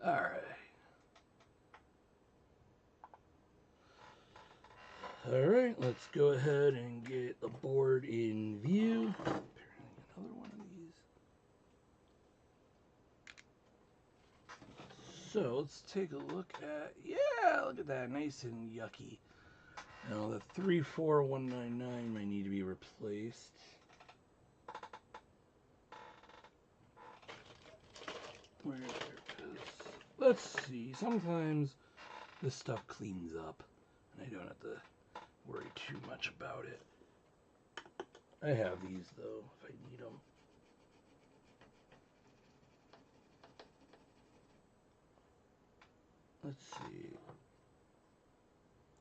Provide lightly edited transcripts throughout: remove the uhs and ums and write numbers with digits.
Alright. Alright, let's go ahead and get the board in view. Apparently another one of these. So let's take a look at, yeah, look at that, nice and yucky. Now the 34199 might need to be replaced. Where, because, let's see, sometimes this stuff cleans up and I don't have to worry too much about it. I have these though, if I need them. Let's see.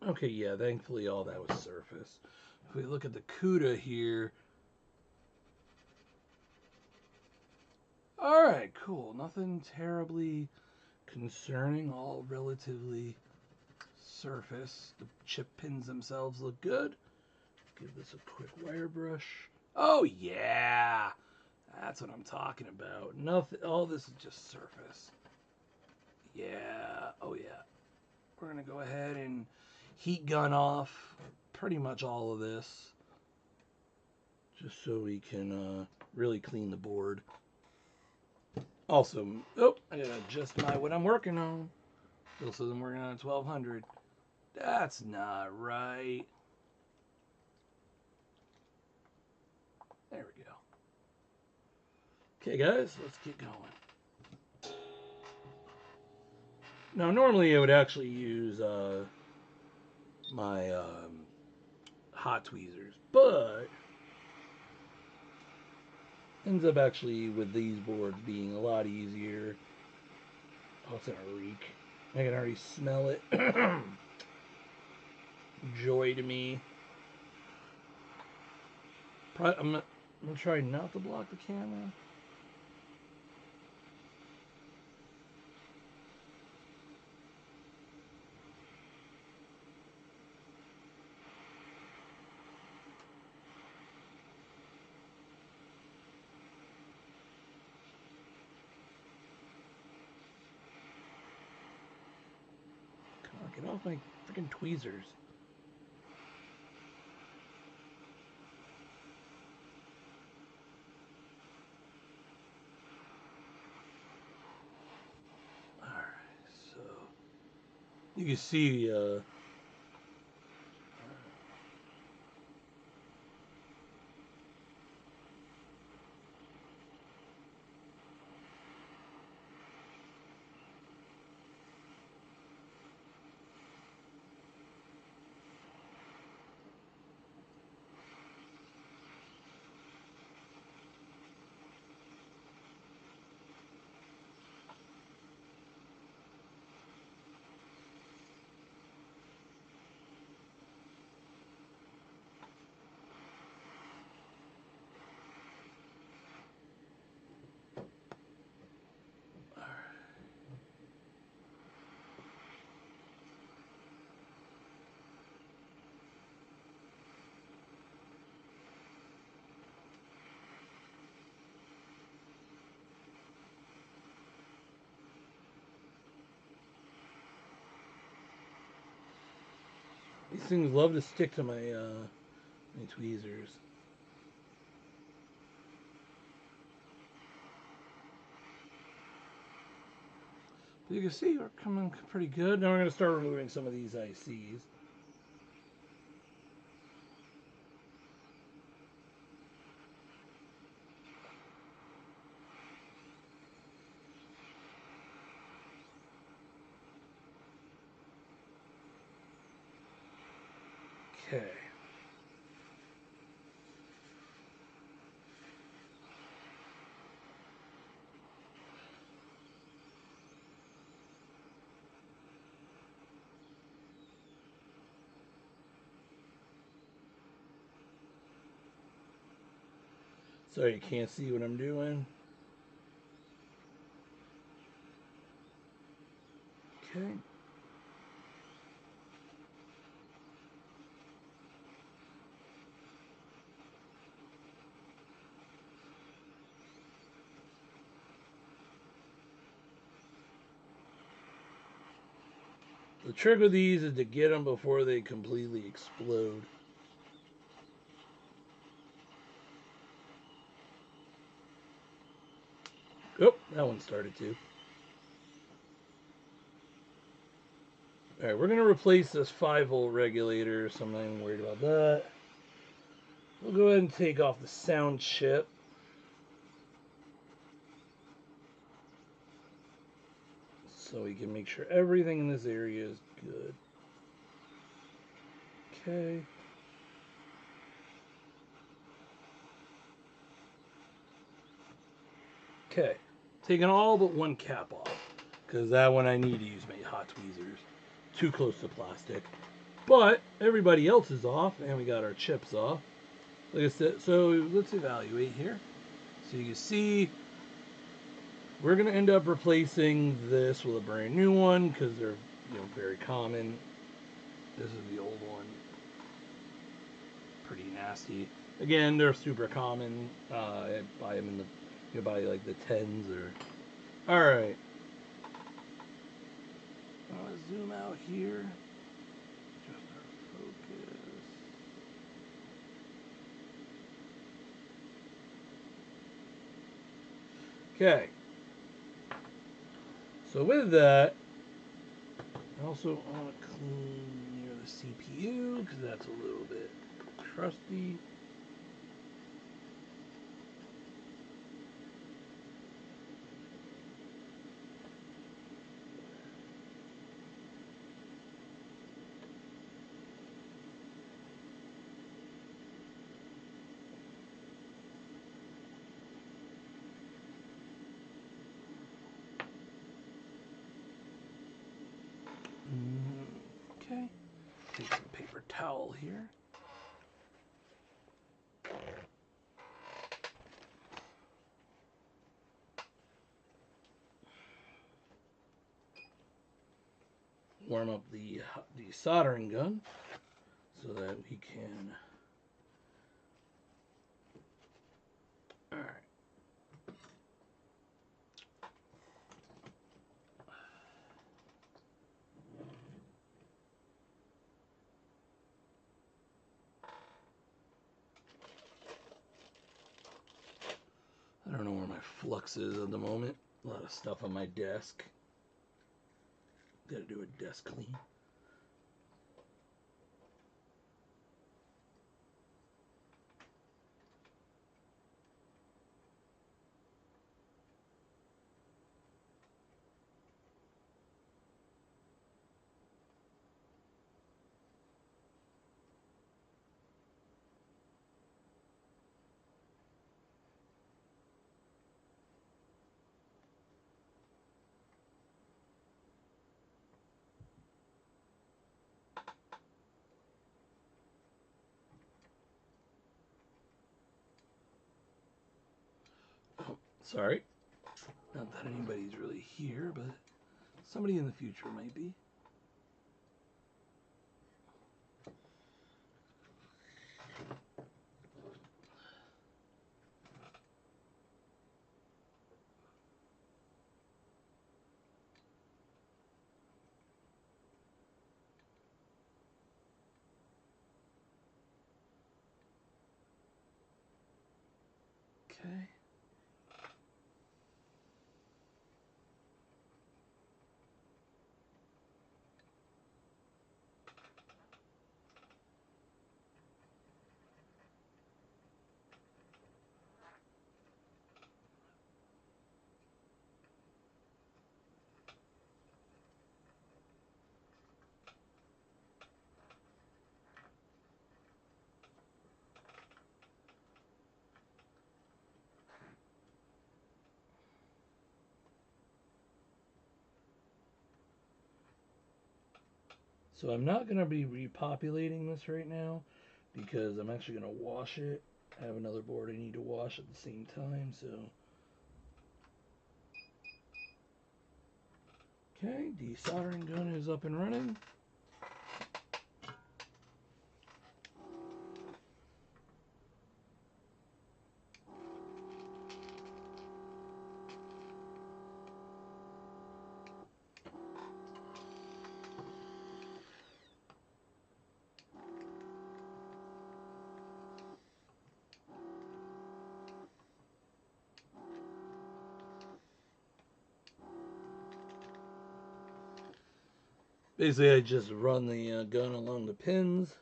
Okay, yeah, thankfully all that was surface. If we look at the CUDA here. Alright, cool. Nothing terribly concerning, all relatively surface. The chip pins themselves look good. Give this a quick wire brush. Oh yeah! That's what I'm talking about. Nothing, all this is just surface. Yeah, oh yeah. We're gonna go ahead and heat gun off pretty much all of this. Just so we can really clean the board. Also, oh, I gotta adjust what I'm working on. Still says I'm working on a 1200. That's not right. There we go. Okay, guys, let's get going. Now, normally I would actually use my hot tweezers, but ends up actually with these boards being a lot easier. Oh, it's gonna reek. I can already smell it. Joy to me. I'm gonna try not to block the camera. Come on, get off my freaking tweezers. You can see these things love to stick to my my tweezers. But you can see we're coming pretty good. Now we're going to start removing some of these ICs. Okay. Sorry, you can't see what I'm doing. Okay. The trick with these is to get them before they completely explode. Oh, that one started too. Alright, we're going to replace this 5-volt regulator, so I'm not even worried about that. We'll go ahead and take off the sound chip. So we can make sure everything in this area is good. Okay. Okay. Taking all but one cap off, because that one I need to use my hot tweezers. Too close to plastic. But everybody else is off, and we got our chips off. Like I said, so let's evaluate here. So you can see we're going to end up replacing this with a brand new one because they're very common. This is the old one. Pretty nasty. Again, they're super common. I buy them in the, you buy like the 10s or. All right. I'm going to zoom out here. Just our focus. Okay. So with that, I also want to clean near the CPU because that's a little bit crusty. Okay, take some paper towel here. Warm up the soldering gun so that we can. All right. I don't know where my flux is at the moment. A lot of stuff on my desk. Gotta do a desk clean. Oh, sorry. Not that anybody's really here, but somebody in the future might be. Okay. So I'm not going to be repopulating this right now because I'm actually going to wash it. I have another board I need to wash at the same time, so. Okay, desoldering gun is up and running. Basically, I just run the gun along the pins.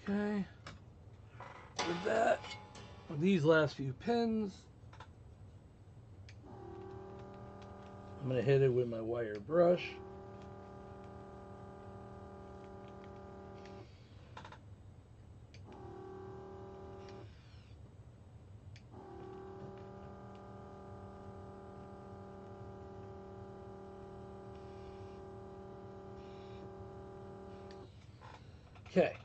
Okay. With that, with these last few pins, I'm going to hit it with my wire brush. Okay,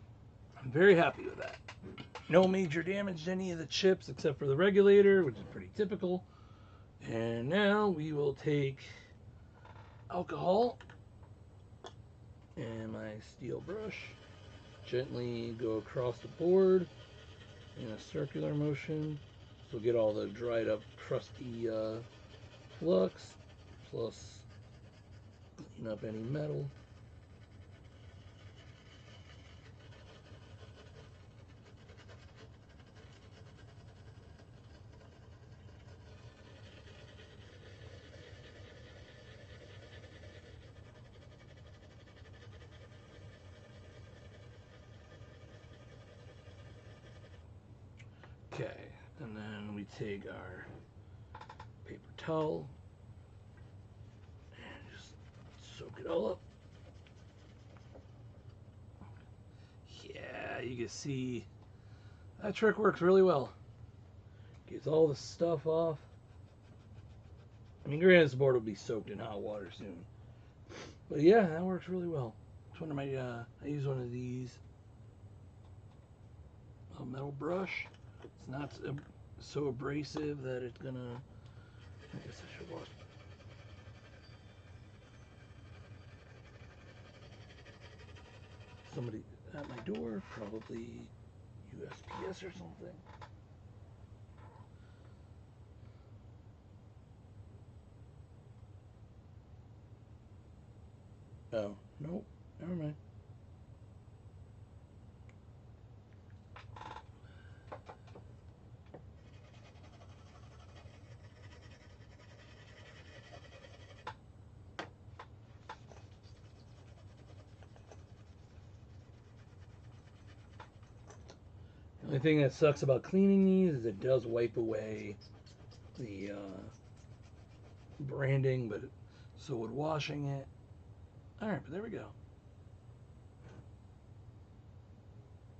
I'm very happy with that. No major damage to any of the chips except for the regulator, which is pretty typical. And now we will take alcohol and my steel brush, gently go across the board in a circular motion. So we'll get all the dried up, crusty flux, plus clean up any metal. Okay, and then we take our paper towel and just soak it all up. Yeah, you can see that trick works really well. Gets all the stuff off. I mean, granted, this board will be soaked in hot water soon. But yeah, that works really well. It's one of my, I use one of these, a metal brush. It's not so abrasive that it's gonna, I guess I should wash. Somebody at my door, probably USPS or something. Oh, nope, never mind. The only thing that sucks about cleaning these is it does wipe away the branding, but so would washing it. Alright, but there we go.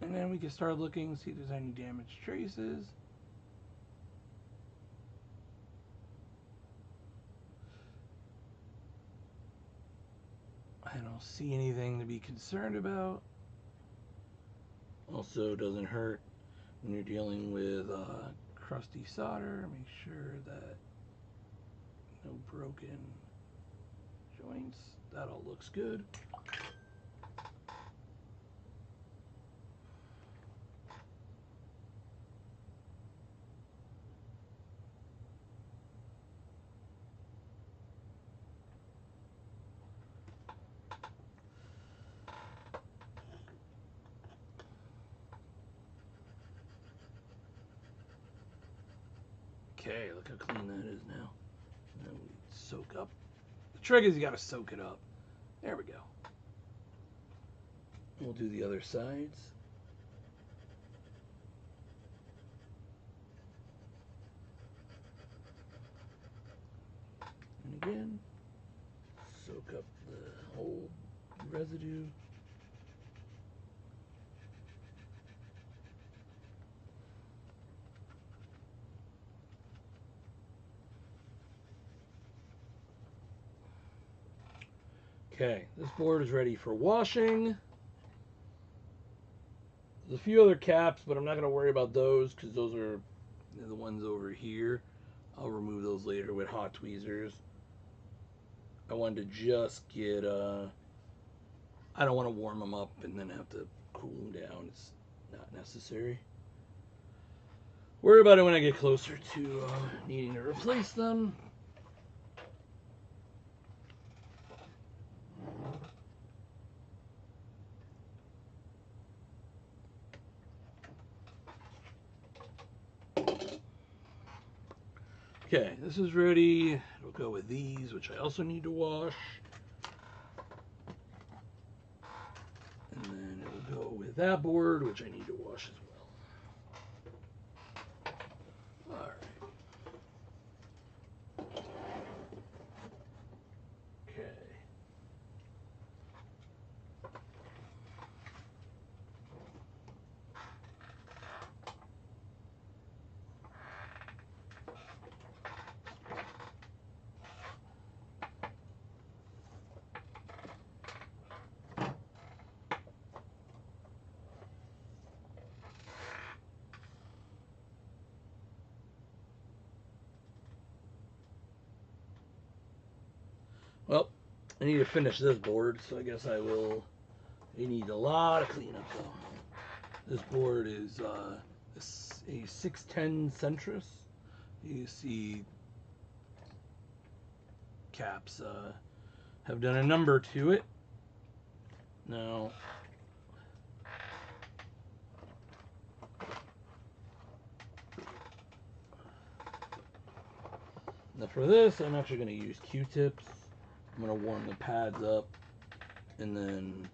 And then we can start looking, see if there's any damaged traces. I don't see anything to be concerned about. Also, doesn't hurt when you're dealing with crusty solder. Make sure that no broken joints. That all looks good. Okay, look how clean that is now. Then we soak up. The trick is you got to soak it up. There we go. We'll do the other sides. And again, soak up the old residue. Okay, this board is ready for washing. There's a few other caps, but I'm not going to worry about those because those are the ones over here. I'll remove those later with hot tweezers. I wanted to just get, I don't want to warm them up and then have to cool them down. It's not necessary. Worry about it when I get closer to needing to replace them. Okay, this is ready. It'll go with these, which I also need to wash. And then it'll go with that board, which I need to wash as well. All right. Okay. Well, I need to finish this board, so I guess I will. It needs a lot of cleanup, though. This board is a 610 Centris. You see caps have done a number to it. Now, for this, I'm actually going to use Q-tips. I'm going to warm the pads up and then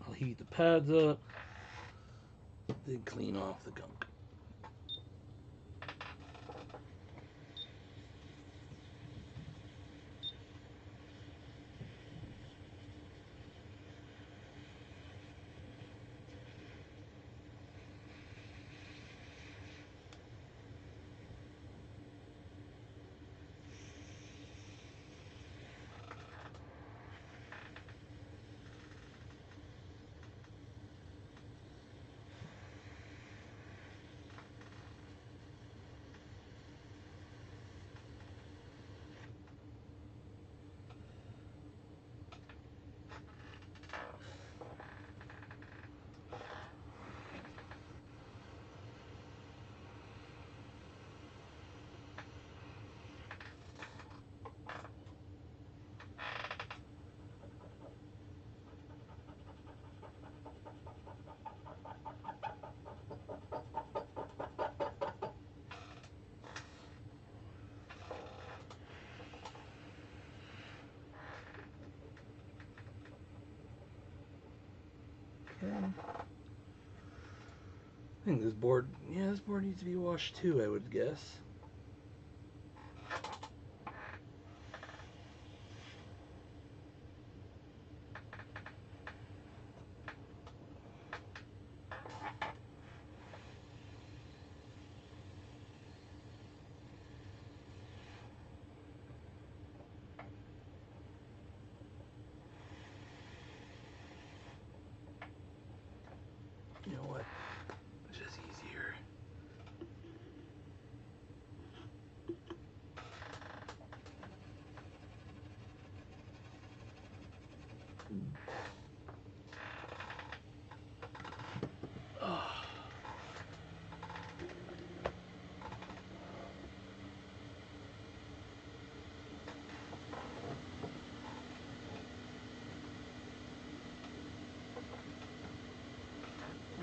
I'll heat the pads up, then clean off the gunk. I think this board needs to be washed too, I would guess.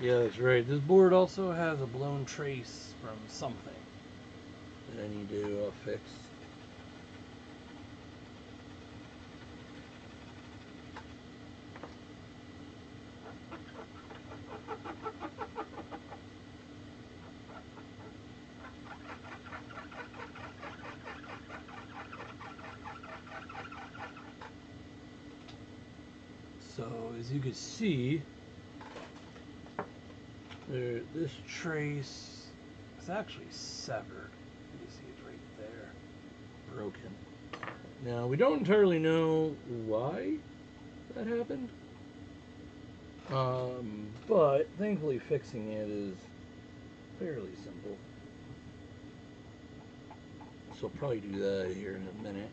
Yeah, that's right. This board also has a blown trace from something that I need to fix. So, as you can see, this trace is actually severed. You see it's right there, broken. Now, we don't entirely know why that happened, but thankfully fixing it is fairly simple. So I'll probably do that here in a minute.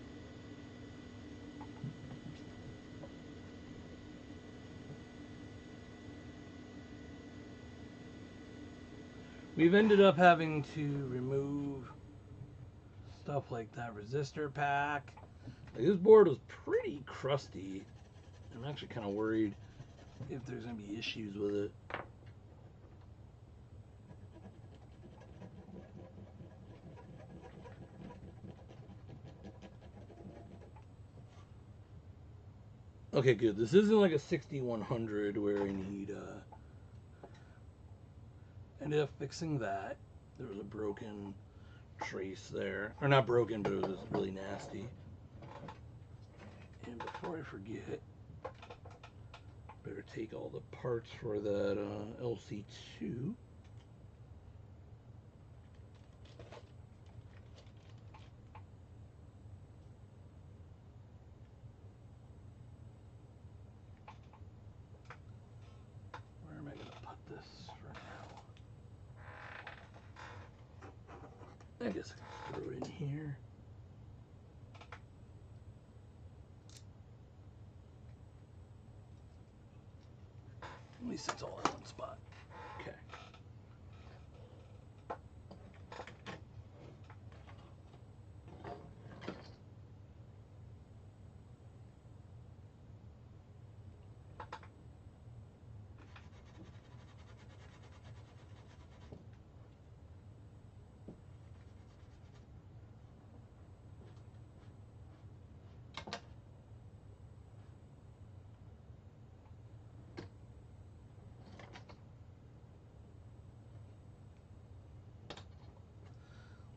We've ended up having to remove stuff like that resistor pack. Like, this board was pretty crusty. I'm actually kind of worried if there's going to be issues with it. Okay, good. This isn't like a 6100 where I need ended up fixing that. There was a broken trace there. Or not broken, but it was really nasty. And before I forget, better take all the parts for that LC2. Where am I going to put this for now? I guess I can throw it in here. At least it's all in one spot. Okay.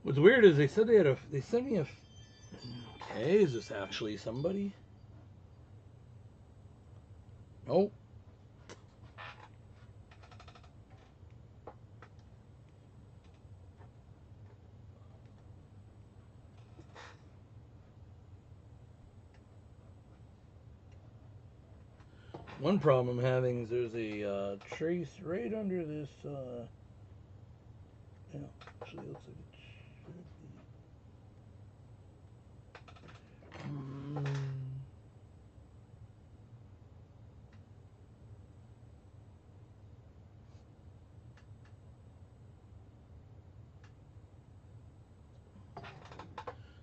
What's weird is they said they sent me a. Okay, is this actually somebody? Nope. One problem I'm having is there's a trace right under this. Yeah, actually looks like it should be.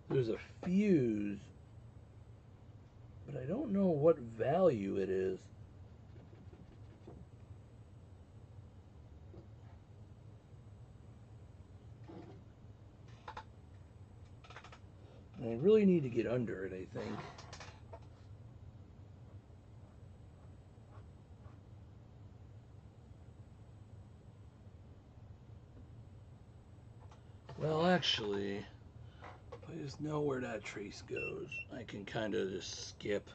There's a fuse, but I don't know what value it is. I really need to get under it, I think. Well, actually, if I just know where that trace goes, I can kind of just skip.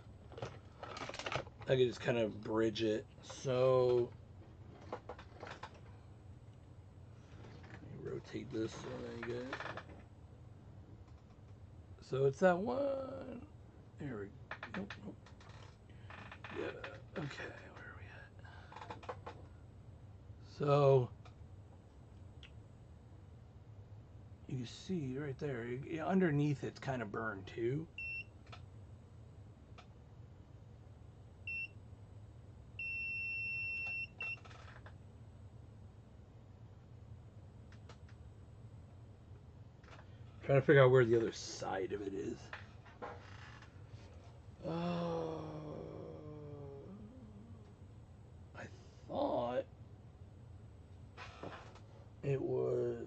I can just kind of bridge it. So, let me rotate this so I get. So it's that one. There we go. Nope, nope. Yeah. Okay. Where are we at? So you can see right there. Underneath, it's kind of burned too. Trying to figure out where the other side of it is. I thought it was.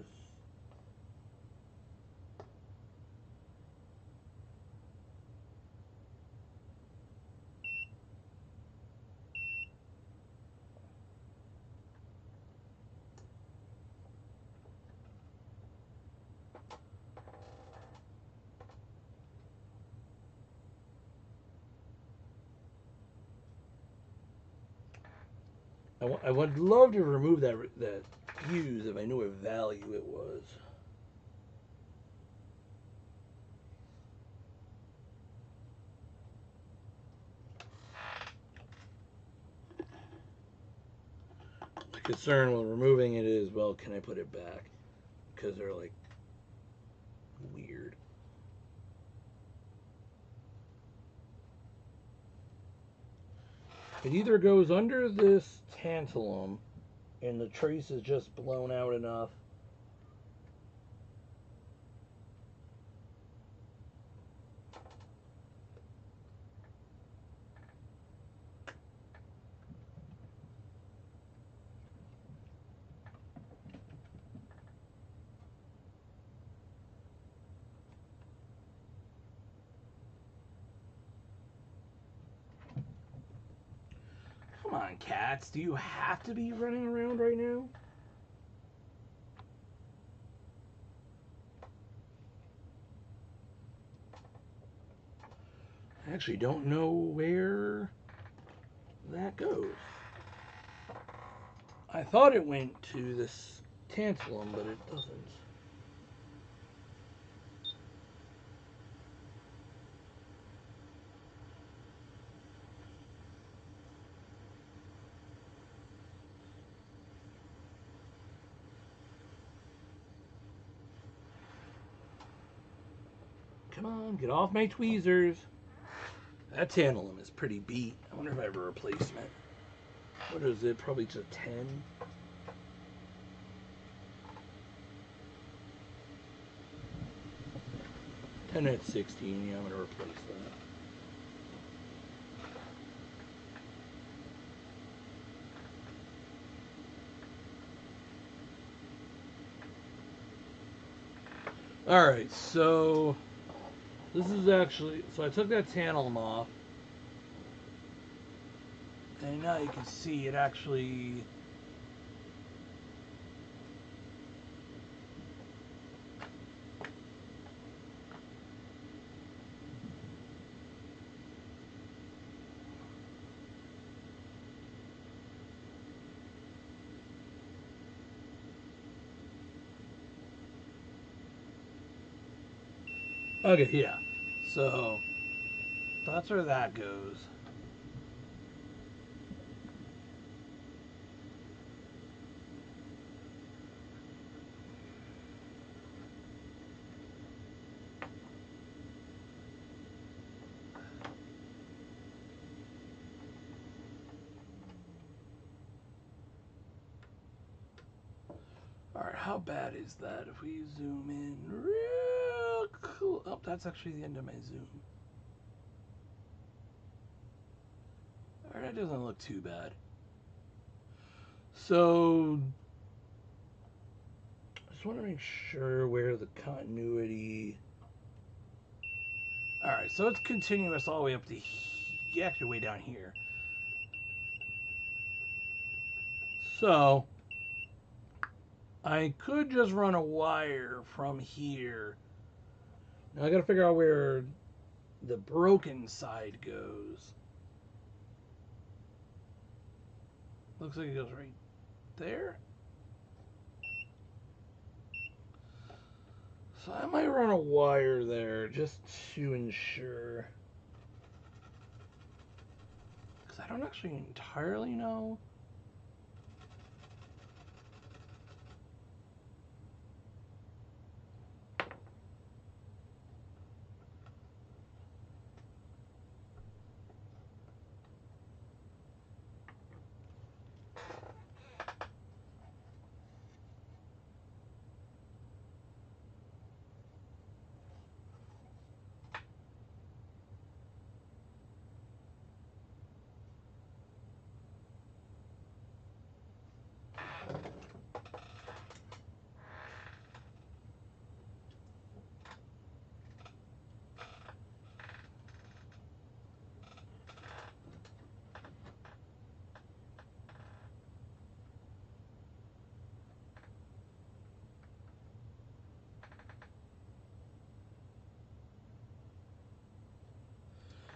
I would love to remove that fuse if I knew what value it was. The concern when removing it is, well, can I put it back? Because they're like weird. It either goes under this tantalum and the trace is just blown out enough. Come on, cats. Do you have to be running around right now? I actually don't know where that goes. I thought it went to this tantalum, but it doesn't. Come on, get off my tweezers. That tantalum is pretty beat. I wonder if I have a replacement. What is it? Probably just a 10. At 16, yeah, I'm going to replace that. Alright, so this is actually, so I took that tantalum off, and now you can see it actually okay, yeah. So that's where that goes. Alright, how bad is that if we zoom in real cool? Oh, that's actually the end of my zoom. Alright, that doesn't look too bad. So, I just want to make sure where the continuity... Alright, so it's continuous all the way up to actually way down here. So, I could just run a wire from here. Now I gotta figure out where the broken side goes. Looks like it goes right there. So I might run a wire there just to ensure. Because I don't actually entirely know.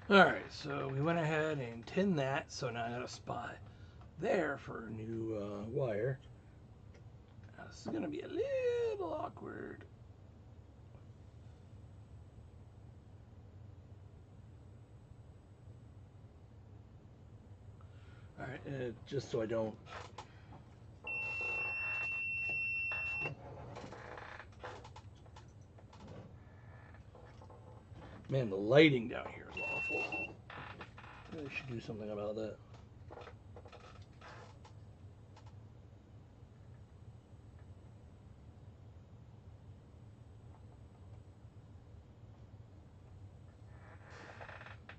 Alright, so we went ahead and tinned that, so now I got a spot there for a new wire. Now, this is going to be a little awkward. Alright, just so I don't... Man, the lighting down here is awful. I should do something about that.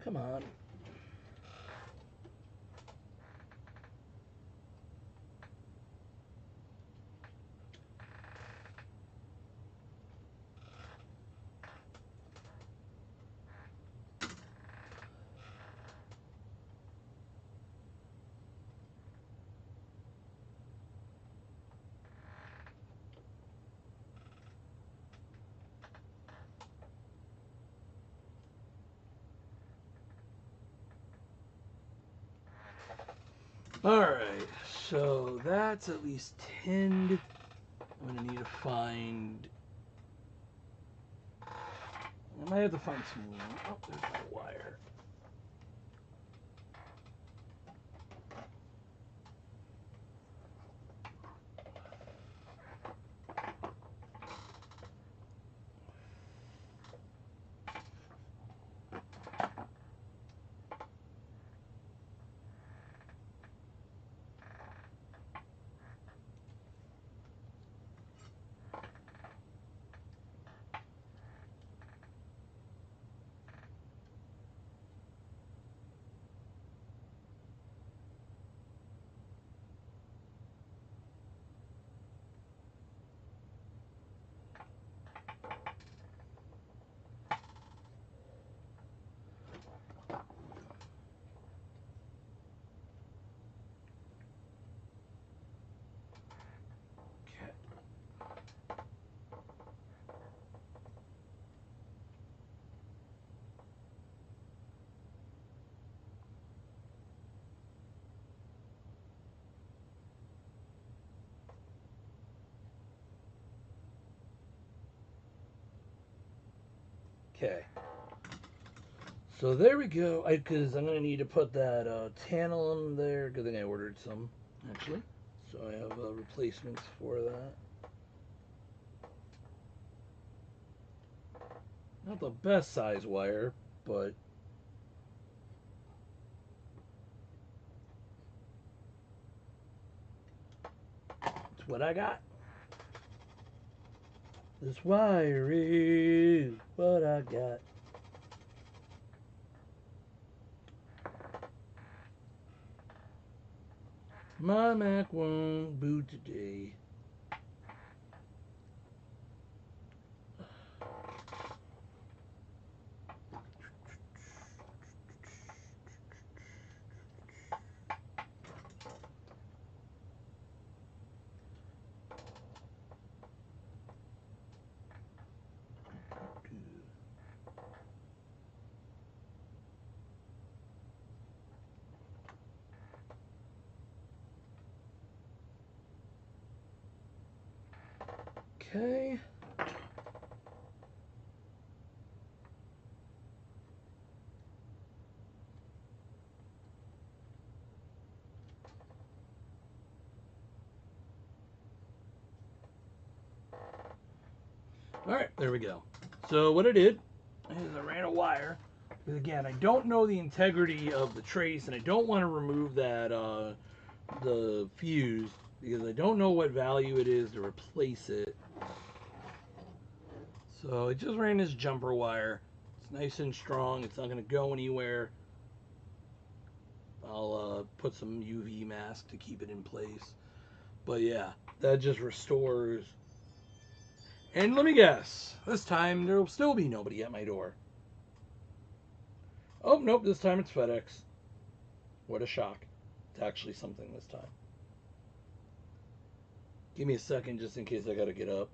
Come on. Alright, so that's at least tinned. I'm going to need to find... I might have to find some more. Oh, there's my wire. Okay. So there we go. Because I'm going to need to put that tantalum there. Good thing I ordered some, actually. So I have replacements for that. Not the best size wire, but it's what I got. This wire is what I got. My Mac won't boot today. Okay. All right, there we go. So what I did is I ran a wire. But again, I don't know the integrity of the trace, and I don't want to remove that the fuse because I don't know what value it is to replace it. So I just ran this jumper wire. It's nice and strong. It's not going to go anywhere. I'll put some UV mask to keep it in place. But yeah, that just restores. And let me guess, this time there'll still be nobody at my door. Oh, nope, this time it's FedEx. What a shock. It's actually something this time. Give me a second just in case I gotta get up.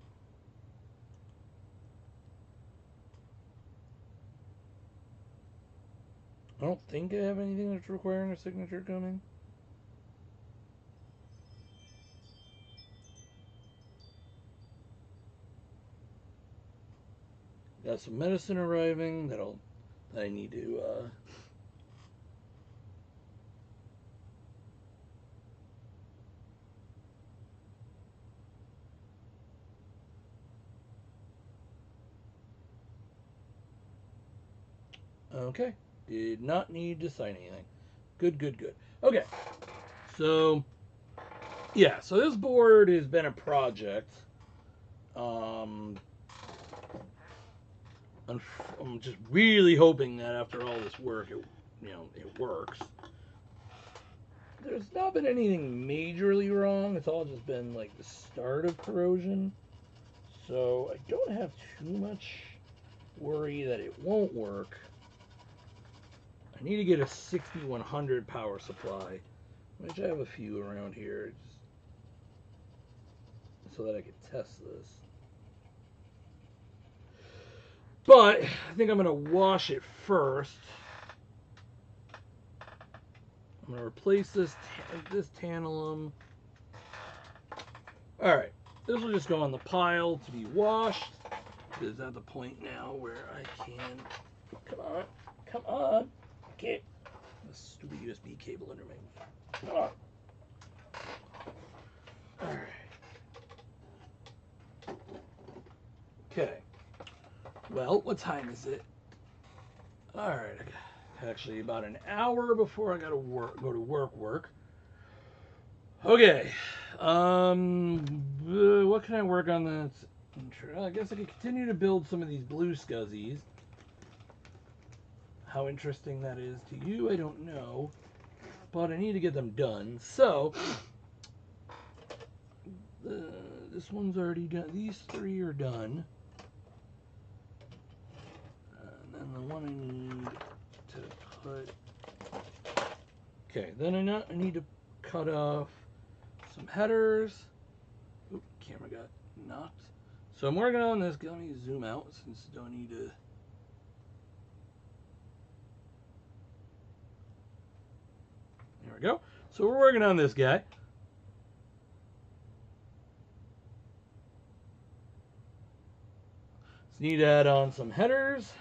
I don't think I have anything that's requiring a signature coming. Got some medicine arriving that I need to okay. Did not need to sign anything. Good, good, good. Okay. So yeah, so this board has been a project. I'm just really hoping that after all this work, it works. There's not been anything majorly wrong. It's all just been like the start of corrosion. So I don't have too much worry that it won't work. I need to get a 6100 power supply, which I have a few around here, just so that I can test this. But I think I'm going to wash it first. I'm going to replace this tantalum. All right, this will just go on the pile to be washed. It's at the point now where I can, come on, get the stupid USB cable under me. Come on. All right. Okay. Well, what time is it? All right. Actually, about an hour before I gotta go to work. Okay. What can I work on this? I guess I could continue to build some of these blue scuzzies. How interesting that is to you, I don't know. But I need to get them done. So, this one's already done. These three are done. And then the one I need to put... Okay, then I need to cut off some headers. Oop, camera got knocked. So I'm working on this. Let me zoom out since I don't need to... There we go. So we're working on this guy. Just need to add on some headers.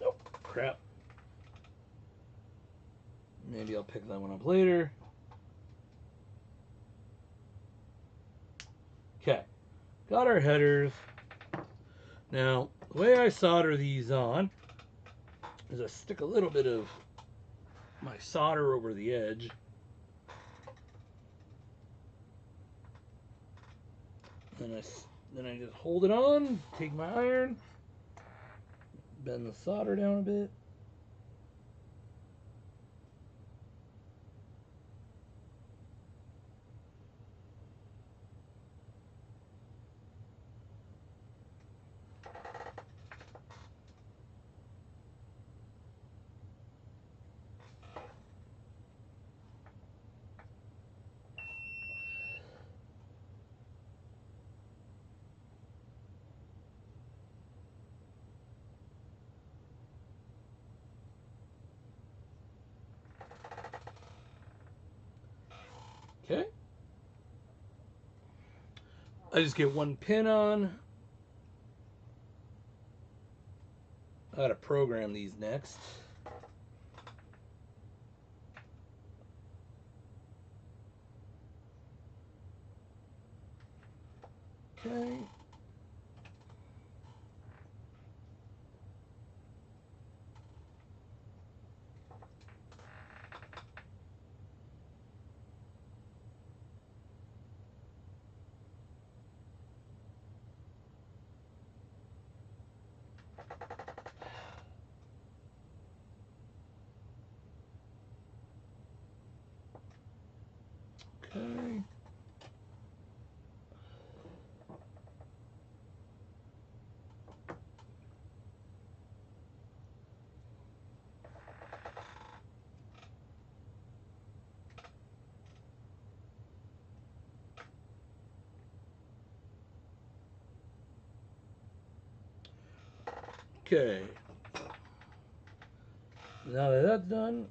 Oh, crap. Maybe I'll pick that one up later. Okay, got our headers. Now, the way I solder these on is I stick a little bit of my solder over the edge. Then I just hold it on, take my iron, bend the solder down a bit. Okay. I just get one pin on. I gotta program these next. Okay. Okay. Okay. Now that that's done,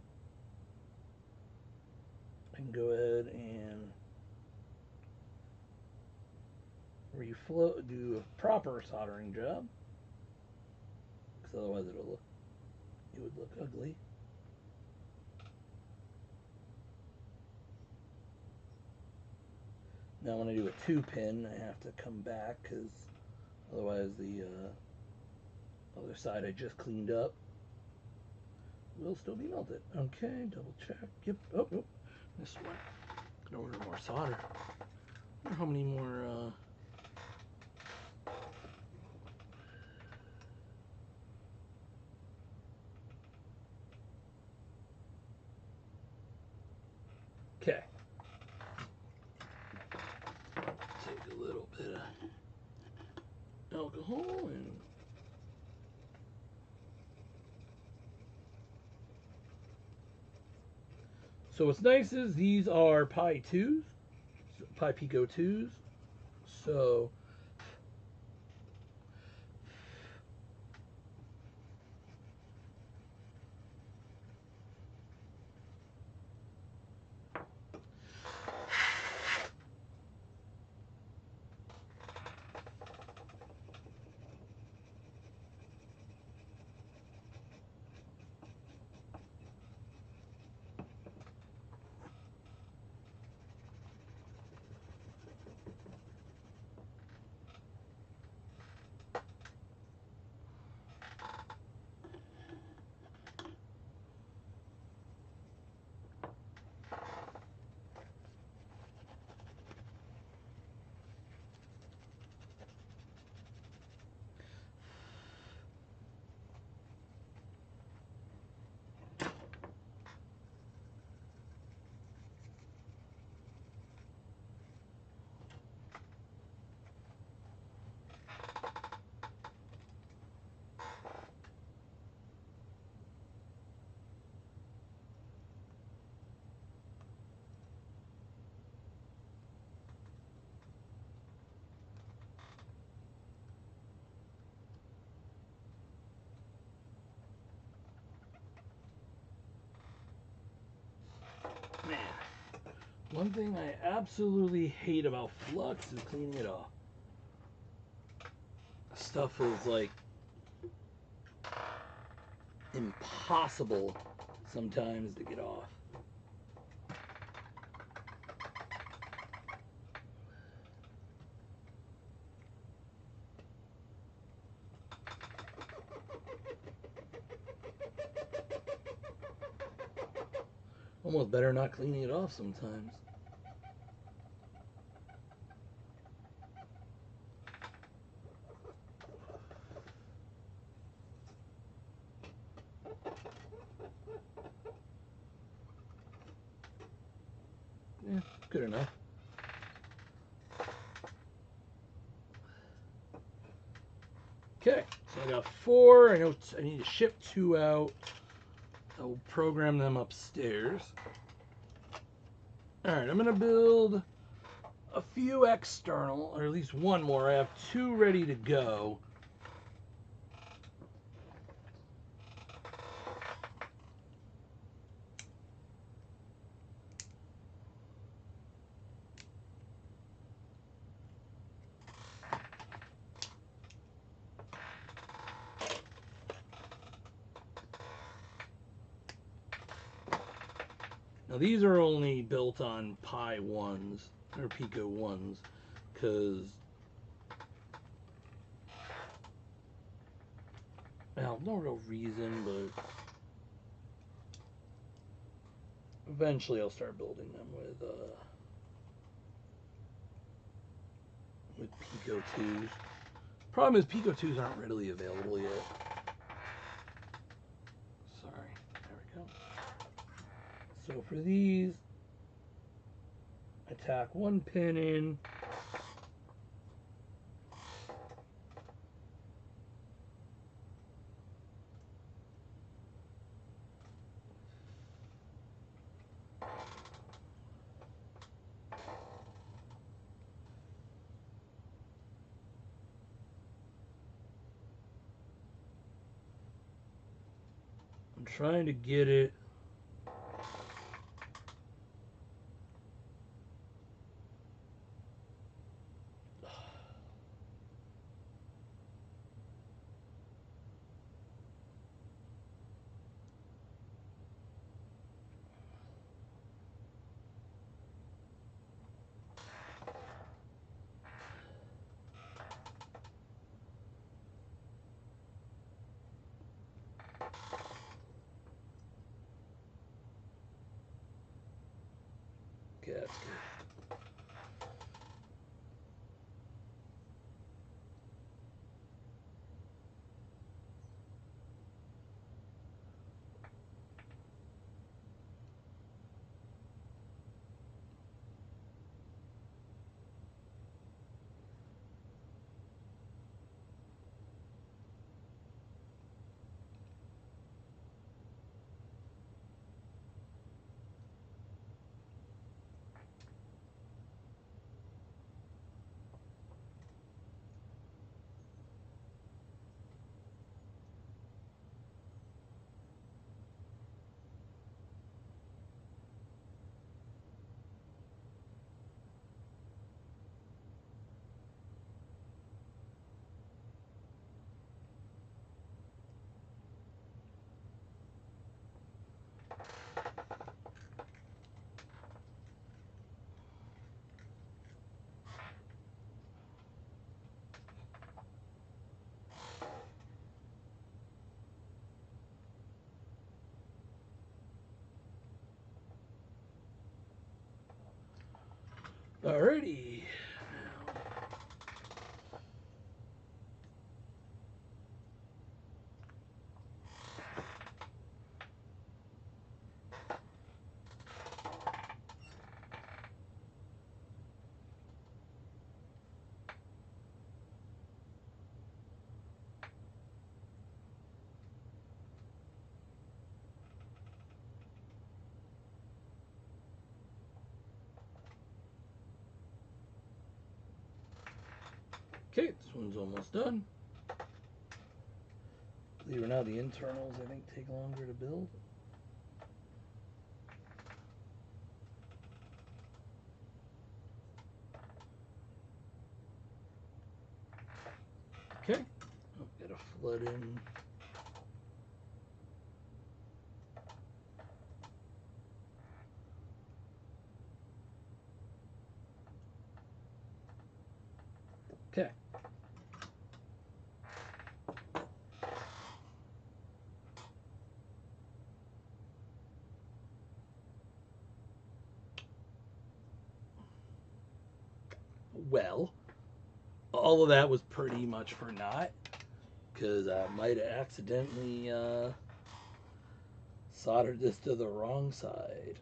I can go ahead and reflow, do a proper soldering job, because otherwise it would look ugly. Now when I do a 2-pin, I have to come back, because otherwise the other side I just cleaned up will still be melted. Okay, double check. Yep. Oh, oh. This one. Gonna order more solder. I wonder how many more. Okay. Take a little bit of alcohol and. So what's nice is these are Pi 2s, Pi Pico 2s. So man, one thing I absolutely hate about flux is cleaning it off. Stuff is like impossible sometimes to get off. Almost better not cleaning it off sometimes. Yeah, good enough. Okay, so I got 4. I know I need to ship 2 out. I'll program them upstairs. Alright, I'm going to build a few external, or at least one more. I have 2 ready to go. Now these are only built on Pi 1s, or Pico 1s, because, well, no real reason, but eventually I'll start building them with Pico 2s. Problem is Pico 2s aren't readily available yet. Sorry, there we go. So for these, I tack 1 pin in. I'm trying to get it. Okay, that's good. Alrighty. Okay, this one's almost done. Believe it or not, the internals I think take longer to build. Okay, oh, gotta flood in. Okay. Well, all of that was pretty much for naught, because I might have accidentally soldered this to the wrong side.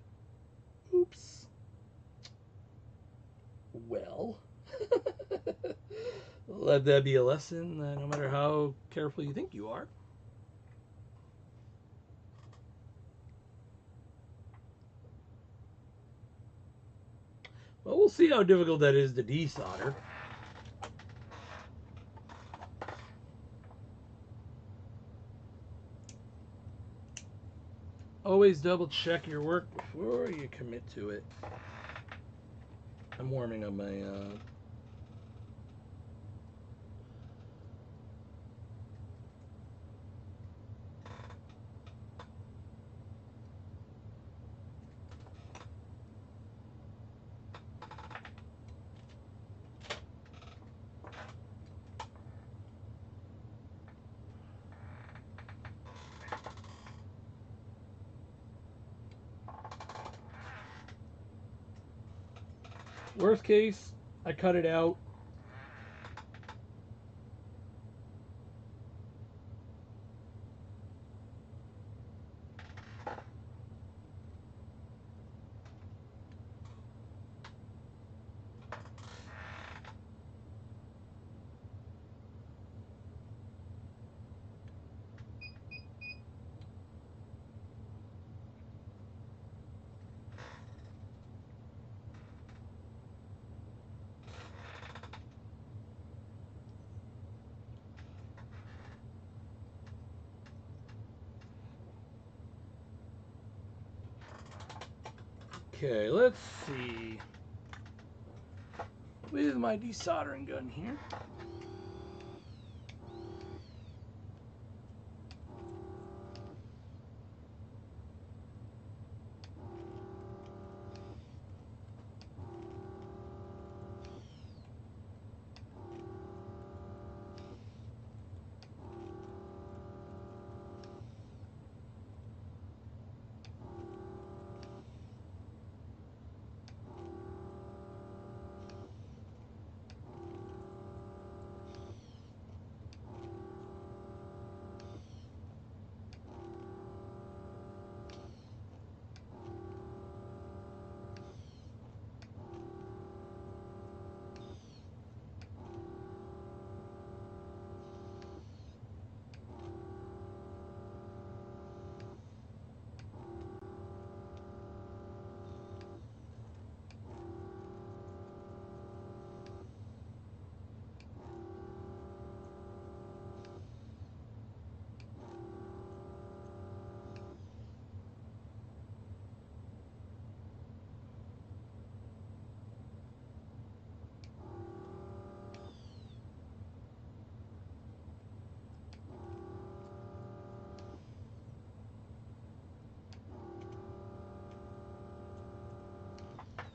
Oops. Well, let that be a lesson that no matter how careful you think you are, well, we'll see how difficult that is to desolder. Always double check your work before you commit to it. I'm warming up my worst case, I cut it out. Okay, let's see. With my desoldering gun here.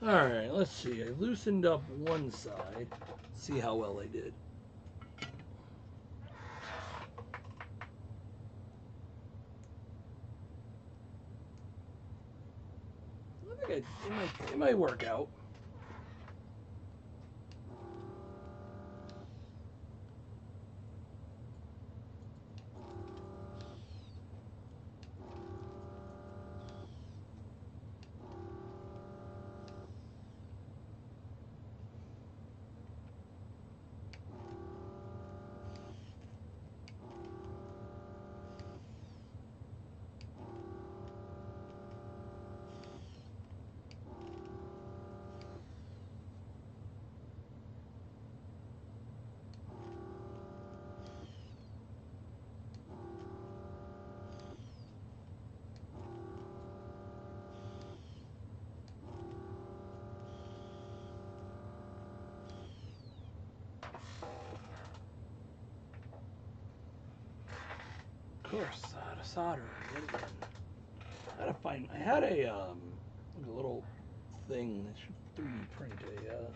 Alright, let's see. I loosened up one side. See how well I did. I think it might work out. Of course, solder. I gotta find. I had a little thing that should 3D print a.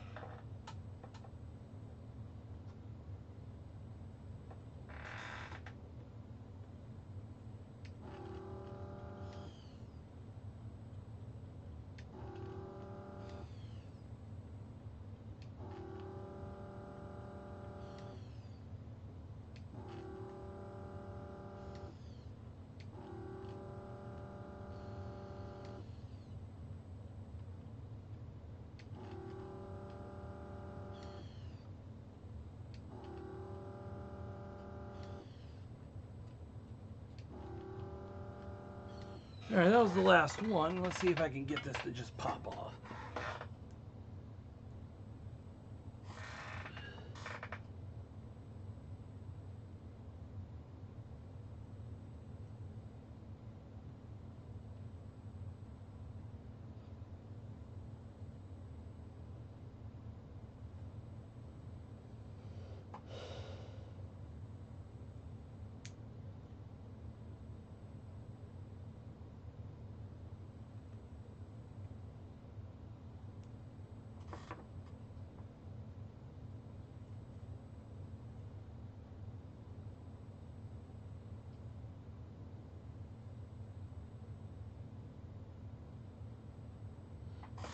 Alright, that was the last one. Let's see if I can get this to just pop off.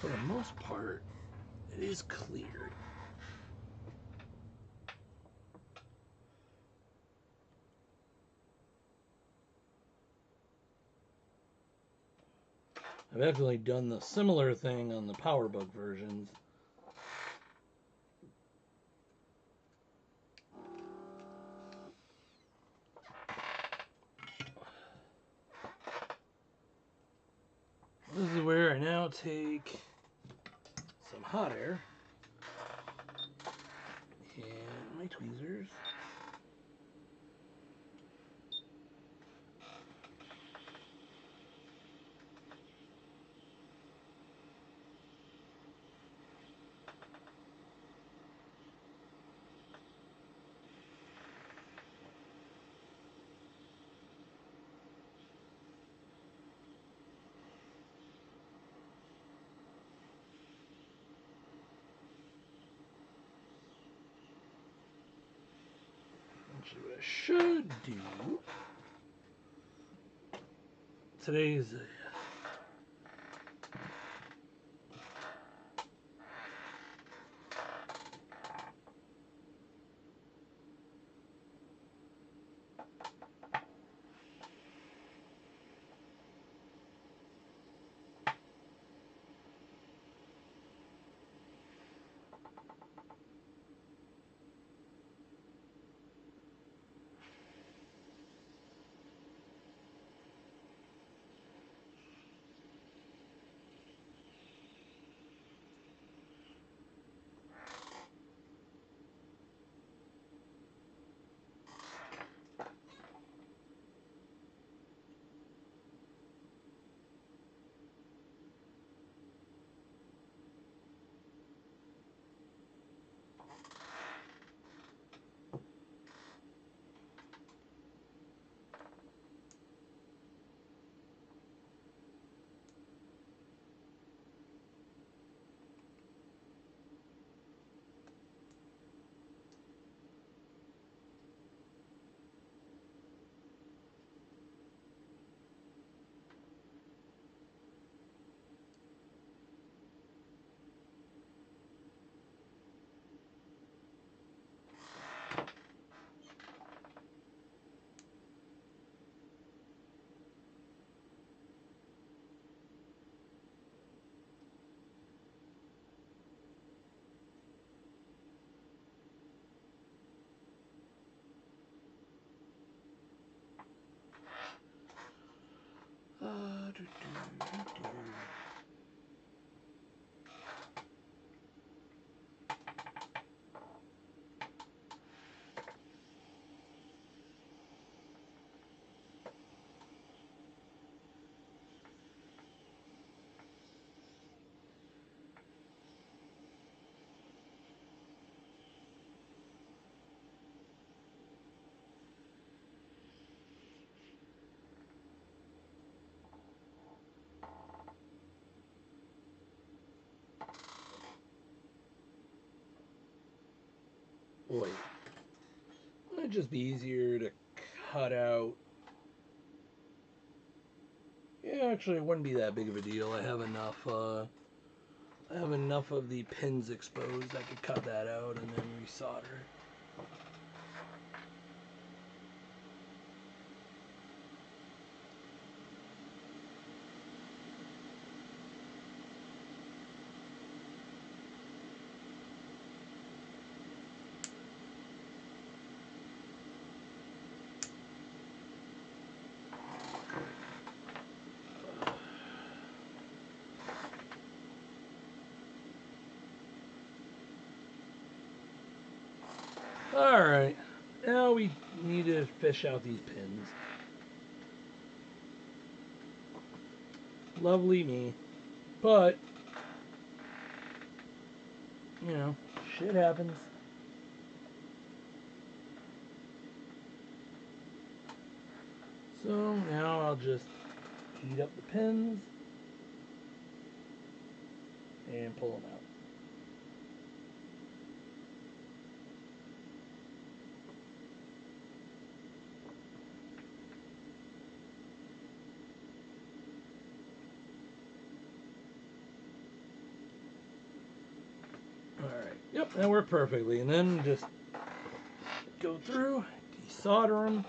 For the most part, it is cleared. I've definitely done the similar thing on the PowerBook versions. This is where I now take some hot air and my tweezers. Actually, what I should do today's boy. It'd just be easier to cut out. Yeah, actually, it wouldn't be that big of a deal. I have enough. I have enough of the pins exposed. I could cut that out and then resolder it. Alright, now we need to fish out these pins. Lovely me. But, you know, shit happens. So now I'll just heat up the pins and pull them out. Alright, yep, that worked perfectly. And then just go through, desolder them.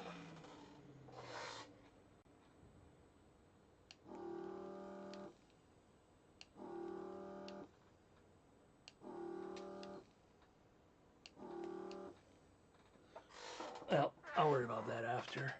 Well, I'll worry about that after.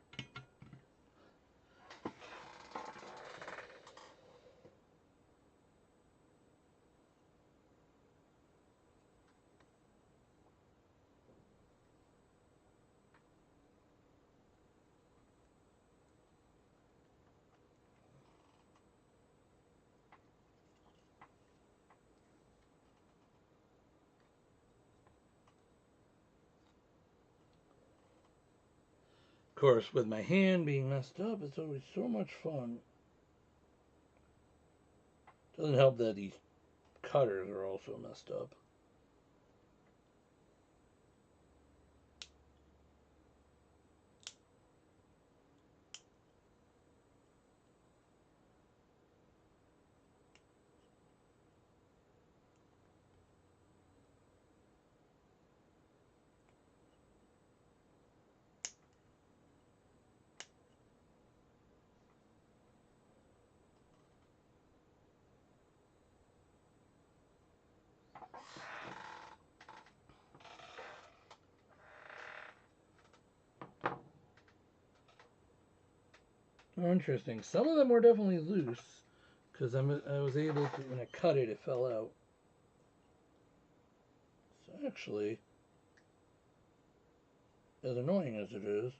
Of course, with my hand being messed up, it's always so much fun. Doesn't help that these cutters are also messed up. Oh, interesting. Some of them were definitely loose, because I was able to, when I cut it, it fell out. So actually, as annoying as it is,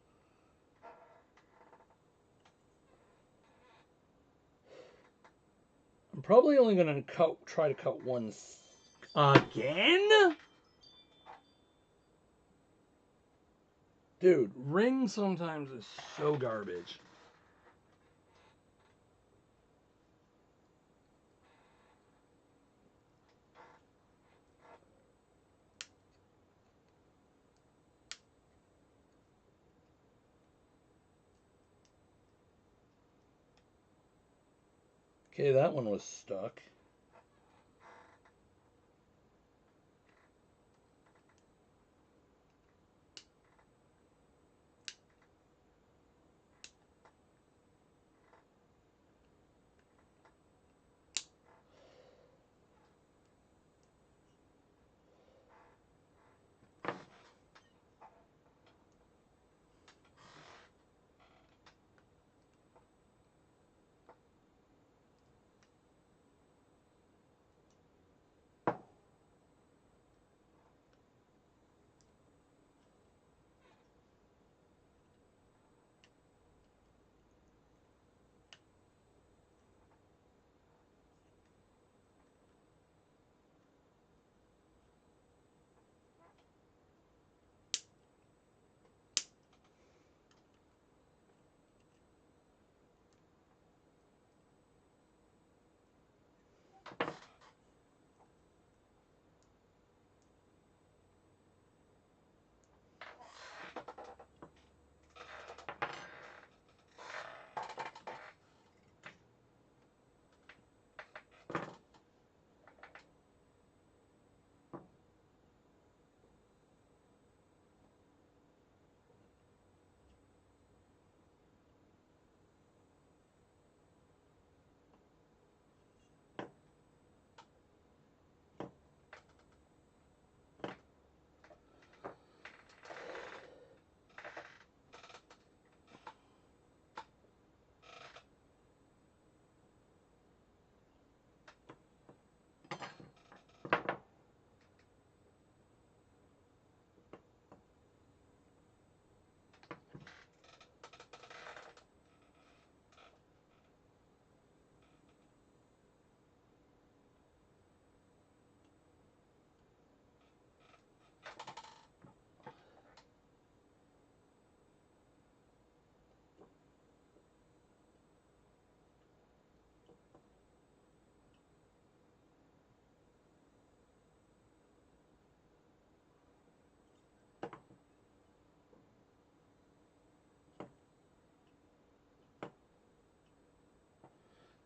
I'm probably only going to try to cut one again? Dude, ring sometimes is so garbage. Okay, that one was stuck.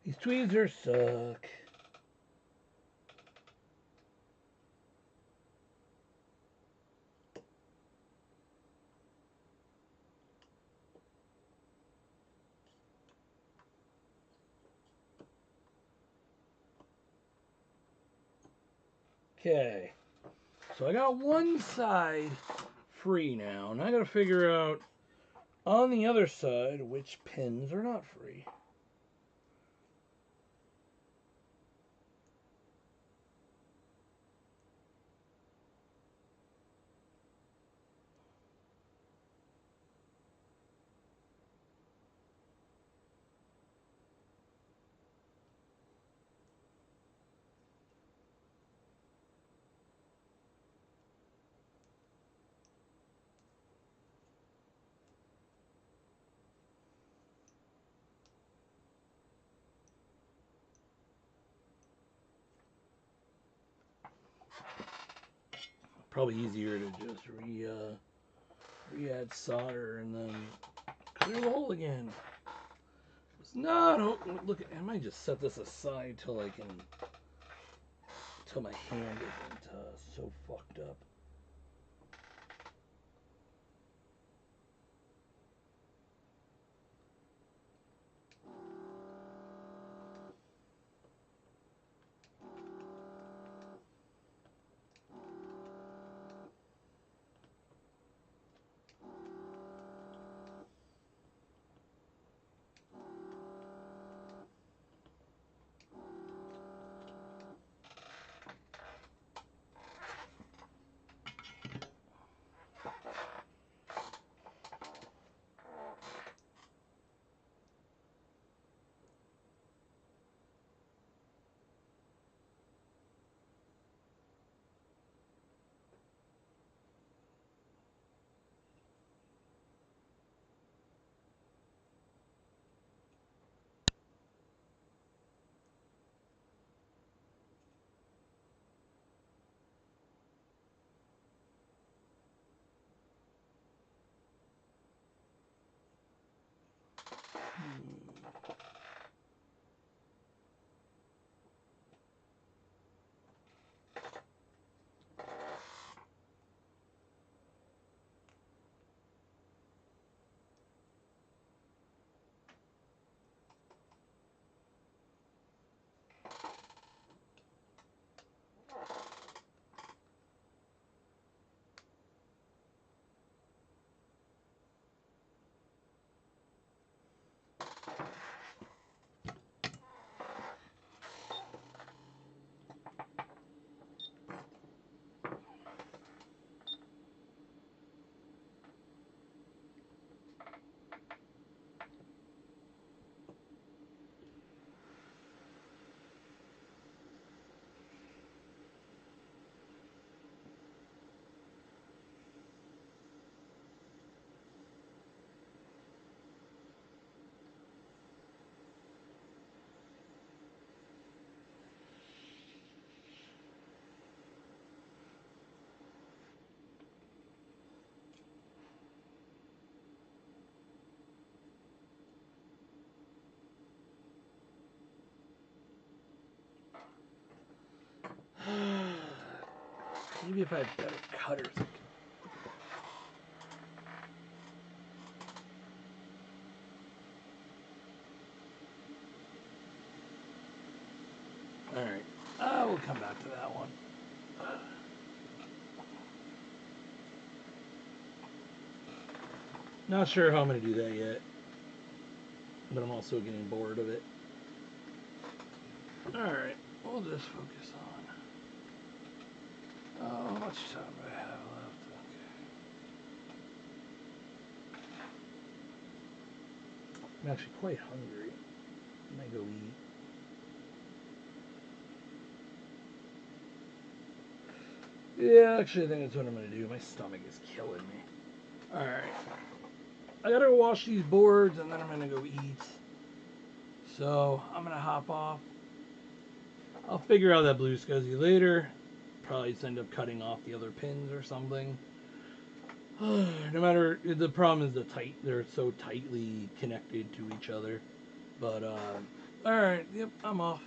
These tweezers suck. Okay, so I got one side free now, and I gotta figure out on the other side which pins are not free. Probably easier to just re-add solder and then clear the hole again. It's not. Look, I might just set this aside till I can, till my hand isn't so fucked up. Maybe if I had better cutters. Alright, we'll come back to that one. Not sure how I'm going to do that yet, but I'm also getting bored of it. Alright, we'll just focus on... how much time do I have left? Okay. I'm actually quite hungry. I might go eat. Yeah, actually, I think that's what I'm going to do. My stomach is killing me. Alright. I gotta wash these boards and then I'm going to go eat. So, I'm going to hop off. I'll figure out that blue SCSI later. Probably just end up cutting off the other pins or something. No matter, the problem is they're so tightly connected to each other. But, alright, yep, I'm off.